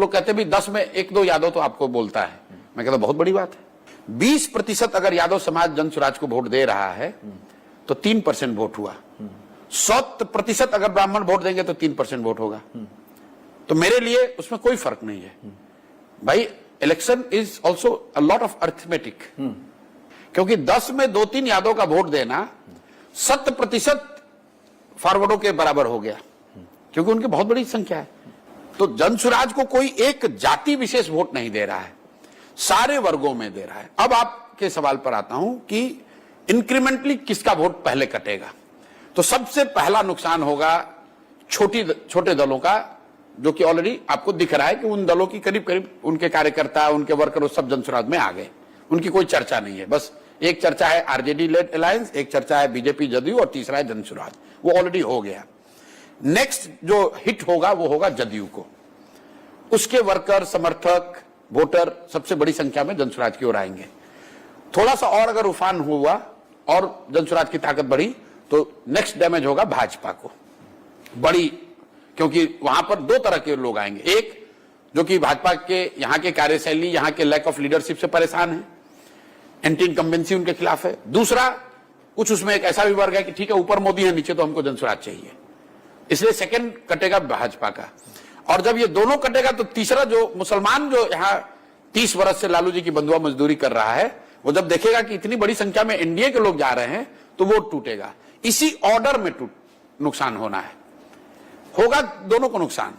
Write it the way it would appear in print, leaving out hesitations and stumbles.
लोग कहते भी 10 में 1-2 यादव तो आपको बोलता है। मैं कहता बहुत बड़ी बात है। 20% अगर यादव समाज जन स्वराज को वोट दे रहा है तो 3% वोट हुआ। 100% अगर ब्राह्मण वोट देंगे तो 3% वोट होगा। तो मेरे लिए उसमें कोई फर्क नहीं है भाई। Election is also a lot of arithmetic, क्योंकि 10 में 2-3 यादव का वोट देना 100% फॉरवर्डों के बराबर हो गया, क्योंकि उनकी बहुत बड़ी संख्या है। तो जन स्वराज को कोई एक जाति विशेष वोट नहीं दे रहा है, सारे वर्गों में दे रहा है। अब आपके सवाल पर आता हूं कि इंक्रीमेंटली किसका वोट पहले कटेगा। तो सबसे पहला नुकसान होगा छोटे दलों का, जो कि ऑलरेडी आपको दिख रहा है कि उन दलों की करीब करीब उनके कार्यकर्ता, उनके वर्कर सब जन स्वराज में आ गए। उनकी कोई चर्चा नहीं है, बस एक चर्चा है आरजेडी लेड अलायंस, एक चर्चा है बीजेपी जदयू और तीसरा है जन स्वराज। वो ऑलरेडी हो गया। नेक्स्ट जो हिट होगा वो होगा जदयू को। उसके वर्कर, समर्थक, वोटर सबसे बड़ी संख्या में जन स्वराज की ओर आएंगे। थोड़ा सा और अगर उफान हुआ और जन स्वराज की ताकत बढ़ी तो नेक्स्ट डैमेज होगा भाजपा को बड़ी, क्योंकि वहां पर 2 तरह के लोग आएंगे। एक जो कि भाजपा के यहां के कार्यशैली, यहां के लैक ऑफ लीडरशिप से परेशान है, एंटी इनकम्बेंसी उनके खिलाफ है। दूसरा कुछ उसमें एक ऐसा भी वर्ग है कि ठीक है ऊपर मोदी है, नीचे तो हमको जन स्वराज चाहिए, इसलिए सेकंड कटेगा भाजपा का। और जब ये दोनों कटेगा तो तीसरा जो मुसलमान जो यहाँ 30 वर्ष से लालू जी की बंधुआ मजदूरी कर रहा है, वो जब देखेगा कि इतनी बड़ी संख्या में एनडीए के लोग जा रहे हैं तो वो टूटेगा। इसी ऑर्डर में नुकसान होना है, होगा दोनों को नुकसान।